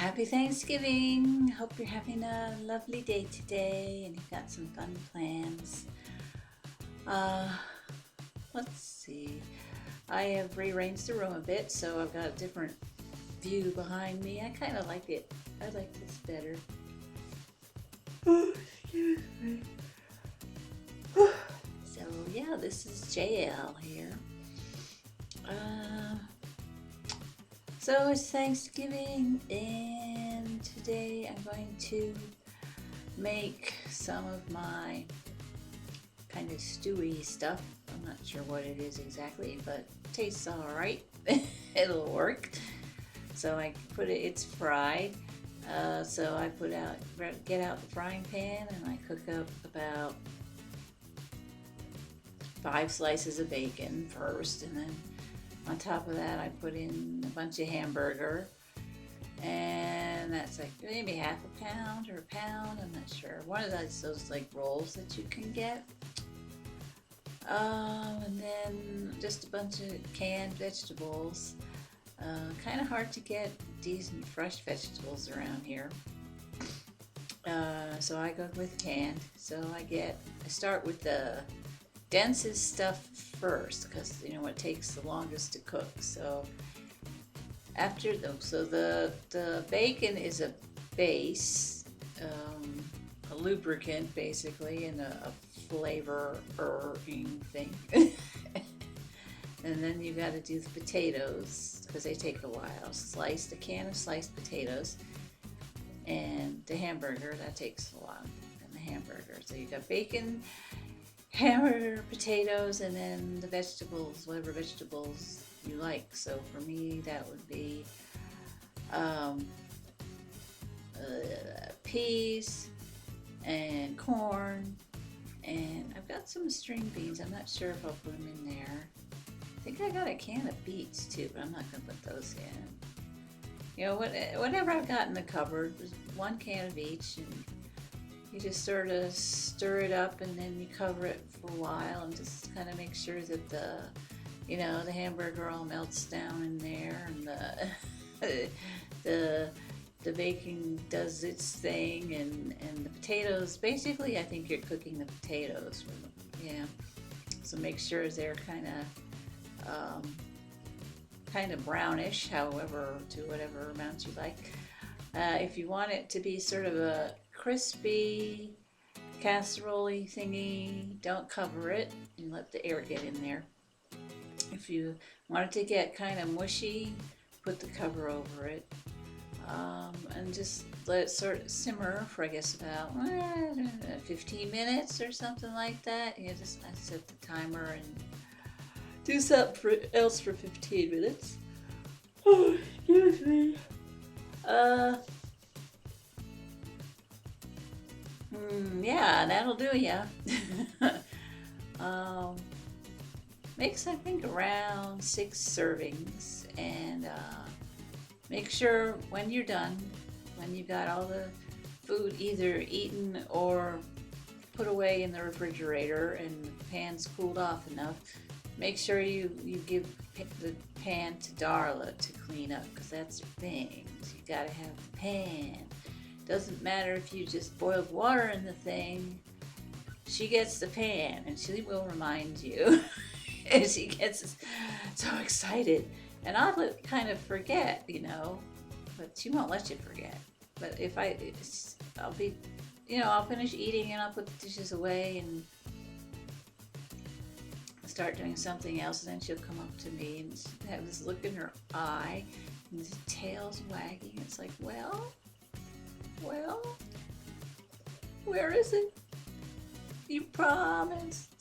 Happy Thanksgiving. Hope you're having a lovely day today and you've got some fun plans. Uh, let's see. I have rearranged the room a bit, so I've got a different view behind me. I kind of like it. I like this better. Oh, excuse me. So, yeah, this is JL here. Uh, so it's Thanksgiving, and today I'm going to make some of my kind of stewy stuff. I'm not sure what it is exactly, but it tastes all right. It'll work. So I put it. It's fried. So I get out the frying pan, and I cook up about 5 slices of bacon first, and then on top of that I put in a bunch of hamburger, and that's like maybe half a pound or a pound, I'm not sure. One of those like rolls that you can get. And then just a bunch of canned vegetables. Kind of hard to get decent fresh vegetables around here. So I go with canned. So I start with the densest stuff first because it takes the longest to cook. So the bacon is a base, a lubricant basically, and a flavoring thing. And then you got to do the potatoes because they take a while. A can of sliced potatoes, and the hamburger that takes a while. And the hamburger. So you got bacon, hamburger, potatoes, and then the vegetables, whatever vegetables you like. So for me, that would be peas and corn, and I've got some string beans. I'm not sure if I'll put them in there. I think I got a can of beets too, but I'm not going to put those in. Whatever I've got in the cupboard, just one can of each, and you just sort of stir it up, and then you cover it for a while, and just kind of make sure that the hamburger all melts down in there, and the bacon does its thing, and the potatoes. Basically, I think you're cooking the potatoes. Yeah. So make sure they're kind of brownish, however, to whatever amount you like. If you want it to be sort of a crispy casserole thingy, don't cover it and let the air get in there. If you want it to get kind of mushy, put the cover over it, and just let it sort of simmer for I guess about 15 minutes or something like that. I set the timer and do something else for 15 minutes. Oh, excuse me. Yeah, that'll do ya. Makes I think around 6 servings, and make sure when you're done, when you got all the food either eaten or put away in the refrigerator and the pan's cooled off enough, make sure you give the pan to Darla to clean up, because that's her thing. So you gotta have the pan. Doesn't matter if you just boiled water in the thing, she gets the pan, and she will remind you. And she gets so excited, and I'll kind of forget, but she won't let you forget. But I'll finish eating, and I'll put the dishes away and start doing something else, and then she'll come up to me and have this look in her eye, and the tail's wagging. It's like, well, where is it? You promised.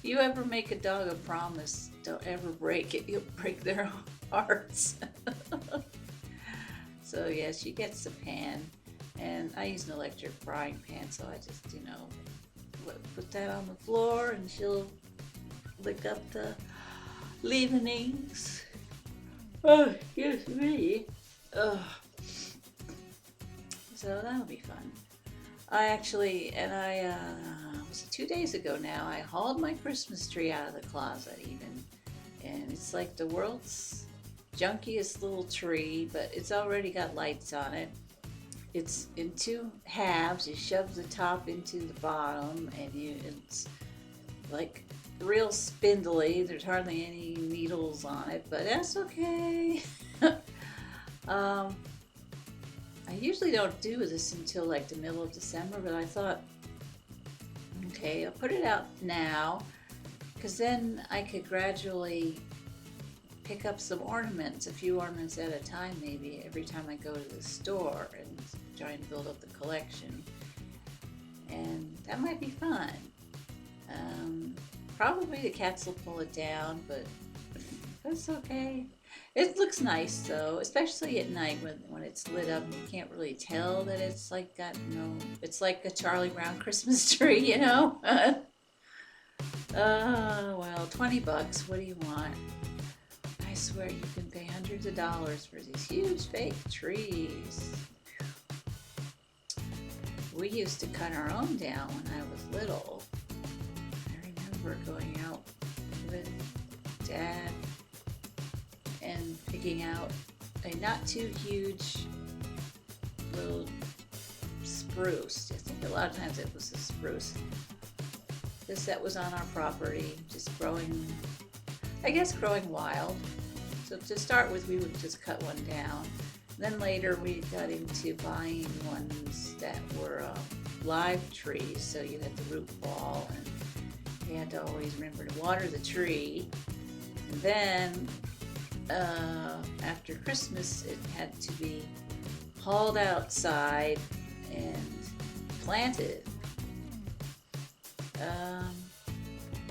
You ever make a dog a promise, don't ever break it. You'll break their hearts. So yeah, she gets the pan, and I use an electric frying pan, so I just, put that on the floor, and she'll lick up the leavenings. Oh, excuse me. Ugh. So that'll be fun. Was it 2 days ago now, I hauled my Christmas tree out of the closet even. And it's like the world's junkiest little tree, but it's already got lights on it. It's in two halves. You shove the top into the bottom, and it's like real spindly. There's hardly any needles on it, but that's okay. um, I usually don't do this until like the middle of December, but I thought, okay, I'll put it out now, because then I could gradually pick up some ornaments, a few ornaments at a time, maybe every time I go to the store and try and build up the collection. And that might be fun. Probably the cats will pull it down, but that's okay. It looks nice though, especially at night when it's lit up and you can't really tell that it's like got, it's like a Charlie Brown Christmas tree, you know? Well, $20, what do you want? I swear you can pay hundreds of dollars for these huge fake trees. We used to cut our own down when I was little. I remember going out with Dad and picking out a not too huge little spruce. I think a lot of times it was a spruce. This that was on our property, just growing, I guess growing wild. So to start with, we would just cut one down. Then later we got into buying ones that were live trees, so you had the root ball and you had to always remember to water the tree. And then after Christmas it had to be hauled outside and planted.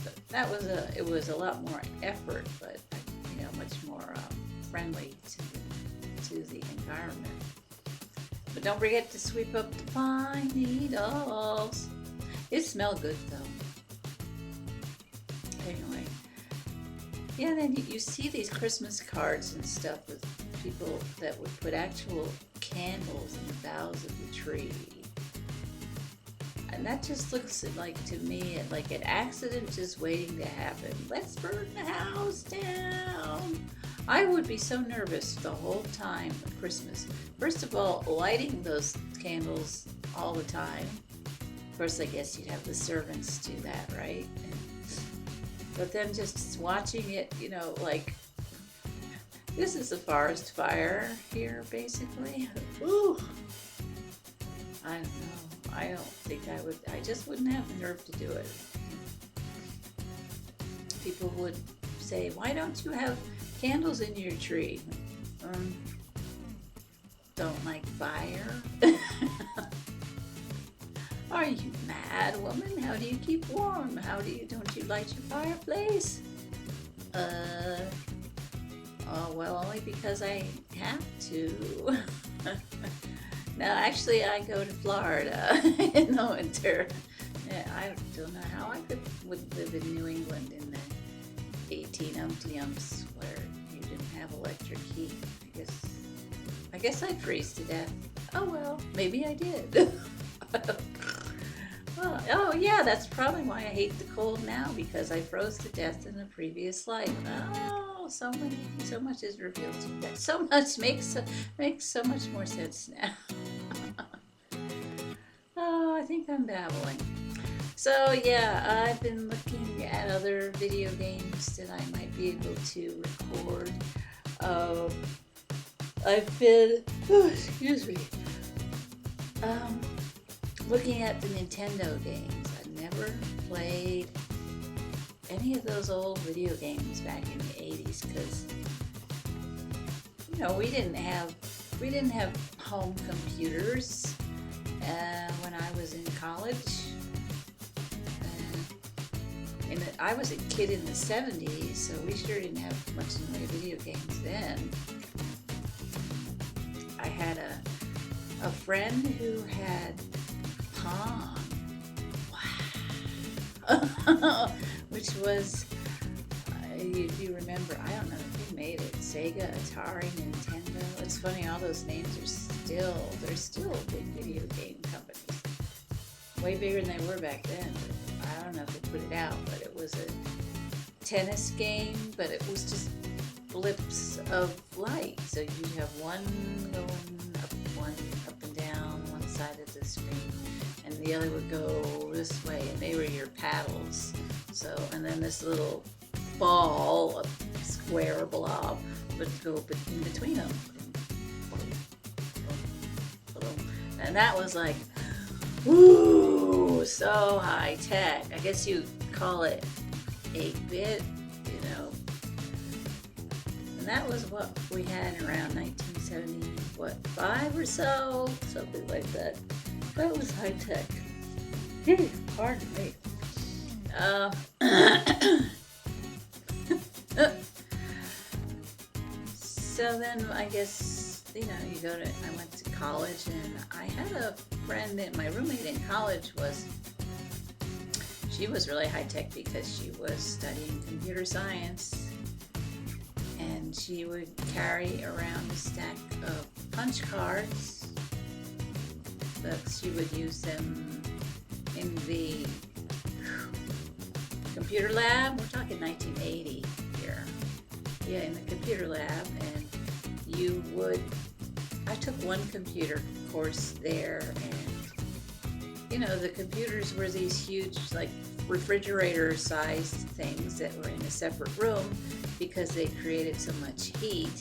But that was it was a lot more effort, but much more friendly to the environment. But don't forget to sweep up the pine needles. It smelled good though. Anyway, yeah, then you see these Christmas cards and stuff with people that would put actual candles in the boughs of the tree. And that just looks like, to me, like an accident just waiting to happen. Let's burn the house down. I would be so nervous the whole time of Christmas. First of all, lighting those candles all the time. Of course, I guess you'd have the servants do that, right? But then just watching it, like, this is a forest fire here, basically. Ooh. I don't know. I don't think I would. I just wouldn't have the nerve to do it. People would say, why don't you have candles in your tree? Don't like fire? Are you mad, woman? How do you keep warm? Don't you light your fireplace? Oh, well, only because I have to. No, actually, I go to Florida in the winter. I don't know how I would live in New England in the 18-umps where you didn't have electric heat. I guess I'd freeze to death. Oh well, maybe I did. Well, oh yeah, that's probably why I hate the cold now, because I froze to death in a previous life. Oh, so much is revealed to me. So much makes so much more sense now. Oh, I think I'm babbling. So yeah, I've been looking at other video games that I might be able to record. I've been, looking at the Nintendo games. I've never played any of those old video games back in the 80s because, we didn't have home computers when I was in college. And I was a kid in the 70s, so we sure didn't have much in the way of video games then. I had a friend who had Pong. Wow. Which was, if you remember, I don't know who made it, Sega, Atari, Nintendo. It's funny, all those names they're still big video game companies. Way bigger than they were back then. But I don't know if they put it out, but it was a tennis game, but it was just blips of light. So you have one going up, one up and down one side of the screen, and the other would go this way, and they were your paddles. So, and then this little ball, a square blob, would go in between them. And that was like, woo, so high tech. I guess you call it 8-bit, you know. And that was what we had around 1975 or so, something like that. That was high tech. Pardon me. So then I guess, you know, I went to college, and I had a friend that my roommate in college she was really high tech because she was studying computer science, and she would carry around a stack of punch cards, but she would use them in the computer lab. We're talking 1980 here. Yeah, in the computer lab, and I took one computer course there, and you know, the computers were these huge, like, refrigerator sized things that were in a separate room because they created so much heat.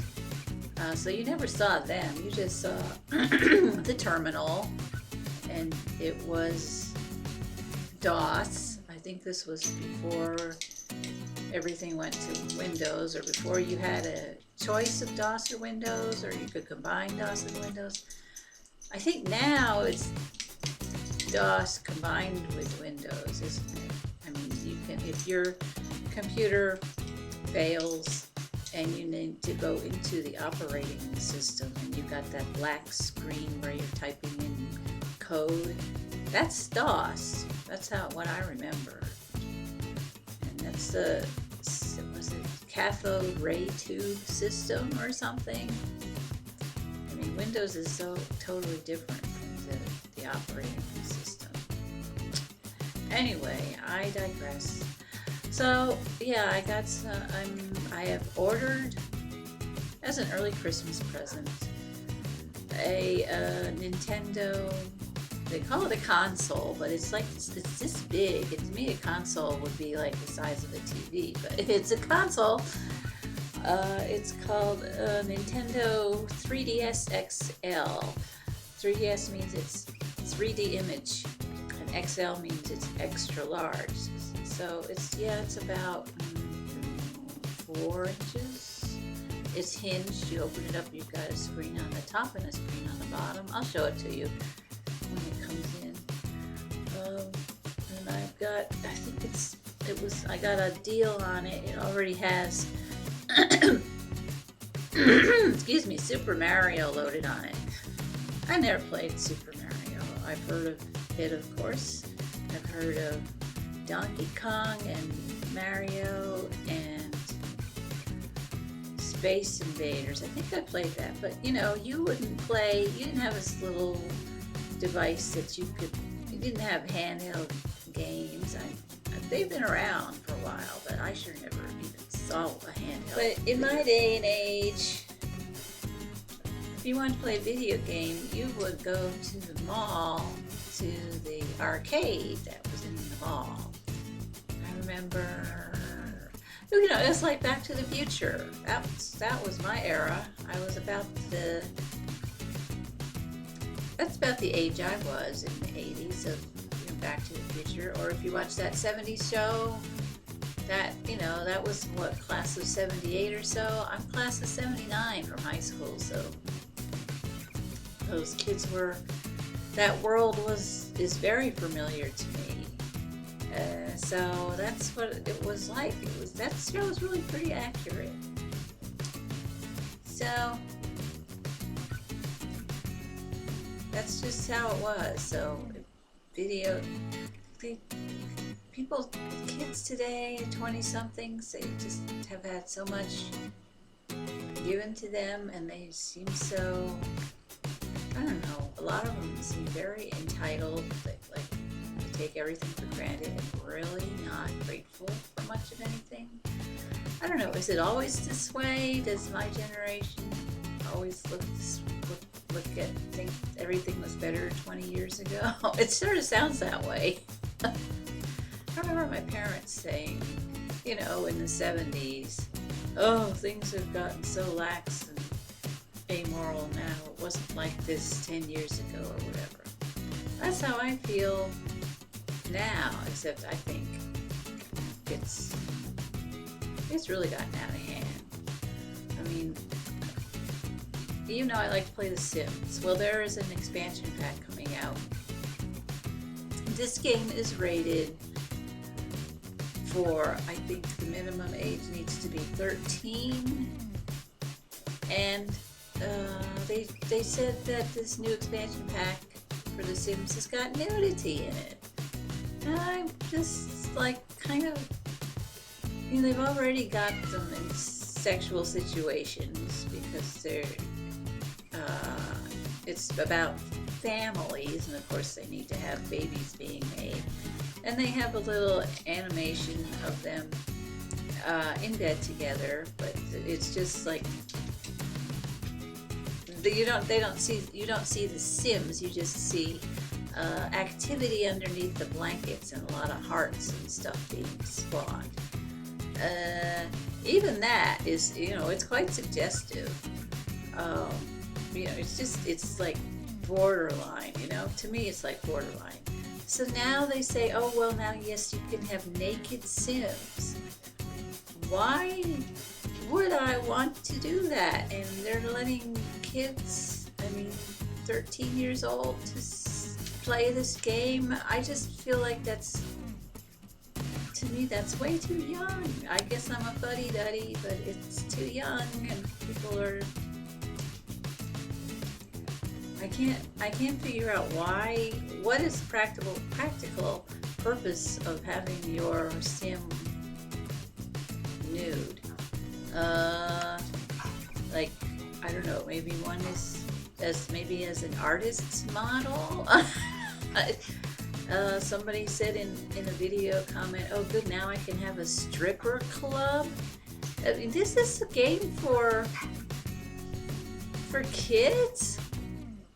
So you never saw them, you just saw the terminal, and it was DOS. I think this was before everything went to Windows, or before you had a choice of DOS or Windows, or you could combine DOS and Windows. I think now it's DOS combined with Windows, isn't it? I mean, you can, if your computer fails and you need to go into the operating system and you've got that black screen where you're typing in code, that's DOS. That's what I remember. And that's was it cathode ray tube system or something? I mean, Windows is so totally different from the operating system. Anyway, I digress. So yeah, I have ordered as an early Christmas present a Nintendo. They call it a console, but it's this big. And to me, a console would be like the size of a TV. But if it's a console, it's called Nintendo 3DS XL. 3DS means it's 3D image, and XL means it's extra large. So it's about 4 inches. It's hinged. You open it up, you've got a screen on the top and a screen on the bottom. I'll show it to you when it comes in. And I've got, I got a deal on it. It already has, excuse me, Super Mario loaded on it. I never played Super Mario. I've heard of it, of course. I've heard of Donkey Kong and Mario and Space Invaders. I think I played that, but you know, you didn't have this little device that you didn't have handheld games. They've been around for a while, but I sure never even saw a handheld. But in my day and age, if you wanted to play a video game, you would go to the mall, to the arcade that was in the mall. I remember, you know, it's like Back to the Future. That was my era. That's about the age I was in the 80s of, you know, Back to the Future. Or if you watch that 70s show, that was what, class of 78 or so. I'm class of 79 from high school, so those kids that world is very familiar to me. So that's what it was like. That show was really pretty accurate. So that's just how it was. So kids today, 20-somethings, they just have had so much given to them, and they seem so, I don't know, a lot of them seem very entitled, like take everything for granted and really not grateful for much of anything. I don't know, is it always this way? Does my generation always look at think everything was better 20 years ago? It sort of sounds that way. I remember my parents saying, you know, in the 70s, oh, things have gotten so lax and amoral now. It wasn't like this 10 years ago or whatever. That's how I feel now, except I think it's really gotten out of hand. I mean, you know I like to play The Sims. Well, there is an expansion pack coming out. This game is rated for, I think the minimum age needs to be 13. And they said that this new expansion pack for The Sims has got nudity in it. And I'm just like kind of, you know, they've already got them in sexual situations because they're, it's about families, and of course they need to have babies being made. And they have a little animation of them in bed together, but it's just like you don't see the Sims. You just see activity underneath the blankets and a lot of hearts and stuff being spawned. Even that is, you know, it's quite suggestive. You know, it's like borderline. You know, to me, it's like borderline. So now they say, oh well, now yes, you can have naked Sims. Why would I want to do that? And they're letting kids, I mean, 13 years old to play this game. I just feel like that's, to me, that's way too young. I guess I'm a fuddy-duddy, but it's too young, and people are, I can't figure out why. What is practical purpose of having your Sim nude? Like, I don't know, maybe one is as an artist's model. Somebody said in a video comment, oh good, now I can have a stripper club. I mean, this is a game for kids?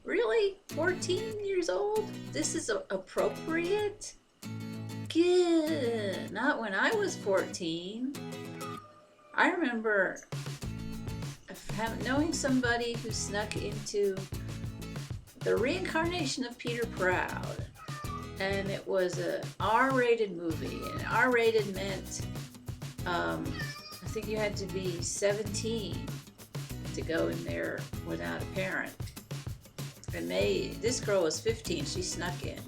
Really? 14 years old? This is appropriate? Good. Not when I was 14. I remember knowing somebody who snuck into the reincarnation of Peter Proud, and it was a R-rated movie. And R-rated meant I think you had to be 17 to go in there without a parent. And this girl was 15, she snuck in.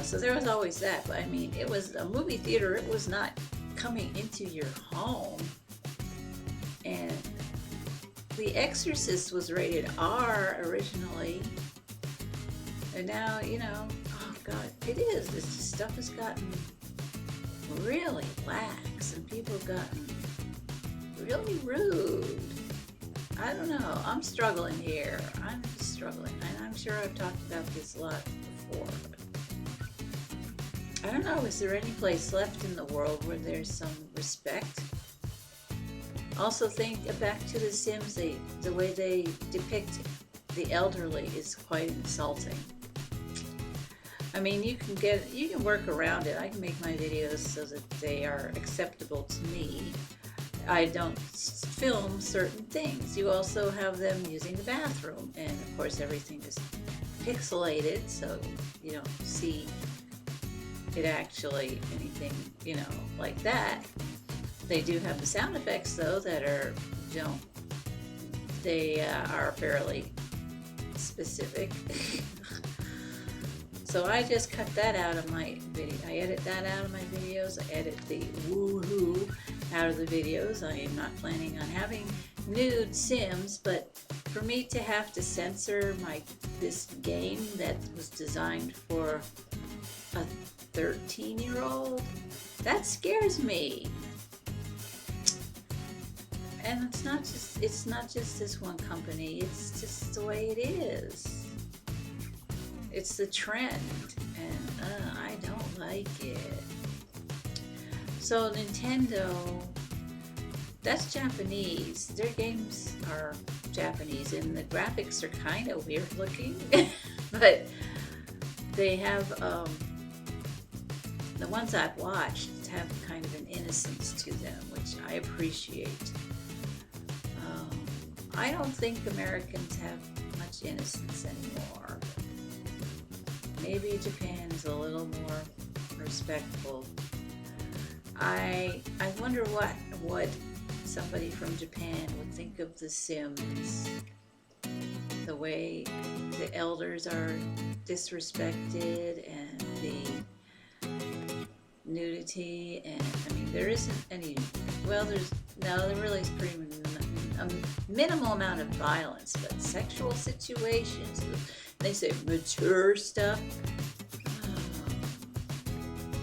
So there was always that. But I mean, it was a movie theater, it was not coming into your home. And The Exorcist was rated R originally. And now, you know, oh God, it is. This stuff has gotten really lax, and people have gotten really rude. I don't know. I'm struggling here. I'm just struggling. And I'm sure I've talked about this a lot before. But I don't know. Is there any place left in the world where there's some respect? Also think back to The Sims. The way they depict the elderly is quite insulting. I mean, you can work around it. I can make my videos so that they are acceptable to me. I don't film certain things. You also have them using the bathroom, and of course everything is pixelated, so you don't see it actually anything, you know, like that. They do have the sound effects though that are are fairly specific. So I just cut that out of my video. I edit that out of my videos. I edit the woohoo out of the videos. I am not planning on having nude Sims, but for me to have to censor this game that was designed for a 13-year-old, that scares me. And it's not just this one company. It's just the way it is. It's the trend, and I don't like it. So Nintendo, that's Japanese. Their games are Japanese and the graphics are kind of weird looking. But they have, the ones I've watched have kind of an innocence to them, which I appreciate. I don't think Americans have much innocence anymore. Maybe Japan is a little more respectful. I wonder what somebody from Japan would think of The Sims. The way the elders are disrespected and the nudity, and I mean there isn't any, well there really is pretty a minimal amount of violence, but sexual situations, they say mature stuff,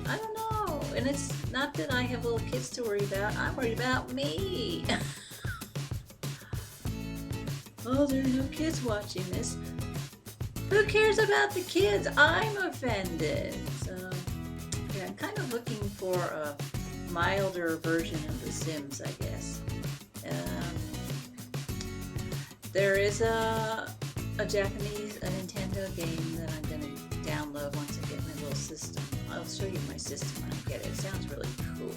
I don't know. And it's not that I have little kids to worry about, I'm worried about me. Oh, there are no kids watching this. Who cares about the kids? I'm offended. So yeah, I'm kind of looking for a milder version of The Sims, I guess. There is a Nintendo game that I'm going to download once I get my little system. I'll show you my system when I get it. It sounds really cool.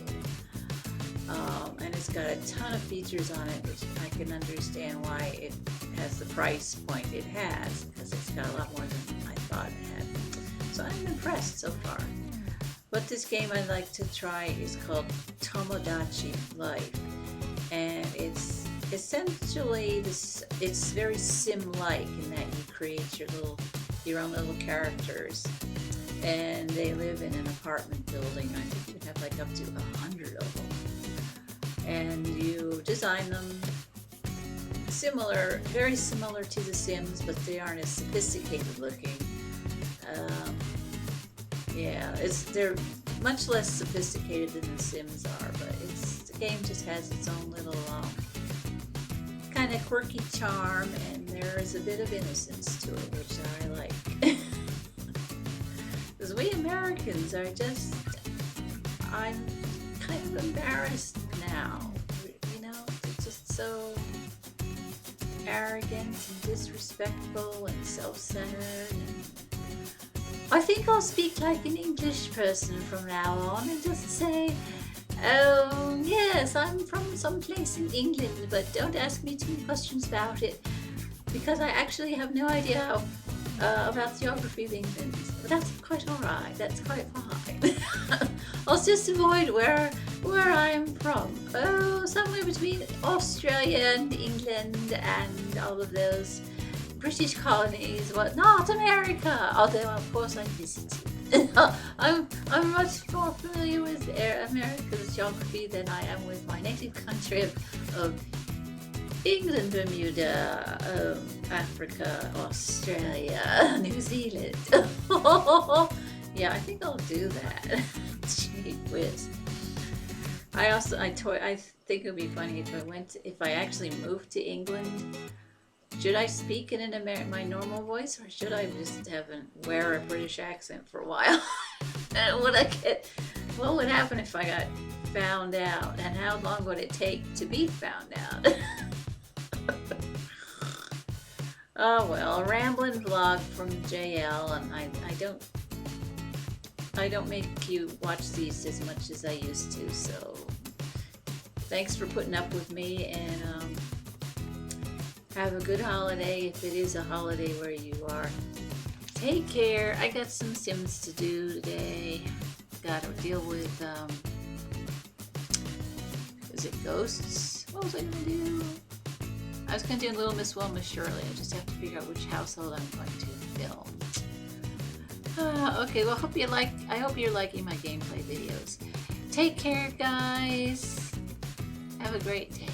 And it's got a ton of features on it, which I can understand why it has the price point it has, because it's got a lot more than I thought it had. So I'm impressed so far. But this game I'd like to try is called Tomodachi Life, and it's essentially it's very sim-like in that you create your own little characters, and they live in an apartment building. I think you have like up to 100 of them, and you design them very similar to The Sims, but they aren't as sophisticated looking. Yeah, they're much less sophisticated than The Sims are, but the game just has its own little kind of quirky charm, and there is a bit of innocence to it, which I like. Because we Americans are I'm kind of embarrassed now. You know, it's just so arrogant and disrespectful and self-centered. And I think I'll speak like an English person from now on and just say, oh, yes, I'm from someplace in England, but don't ask me too many questions about it, because I actually have no idea about the geography of England. But that's quite alright, that's quite fine. I'll just avoid where I'm from. Oh, somewhere between Australia and England and all of those British colonies, but not America, although of course I visited. I'm much more familiar with America's geography than I am with my native country of England, Bermuda, Africa, Australia, New Zealand. Yeah, I think I'll do that. Gee whiz. I think it would be funny if I actually moved to England. Should I speak in my normal voice, or should I just wear a British accent for a while? And what would happen if I got found out, and how long would it take to be found out? Oh well, a rambling vlog from JL, and I don't make you watch these as much as I used to, so thanks for putting up with me, and have a good holiday if it is a holiday where you are. Take care. I got some Sims to do today. Gotta deal with, is it ghosts? What was I gonna do? I was gonna do Little Miss Wilma Shirley. I just have to figure out which household I'm going to film. Okay, well, I hope you're liking my gameplay videos. Take care, guys. Have a great day.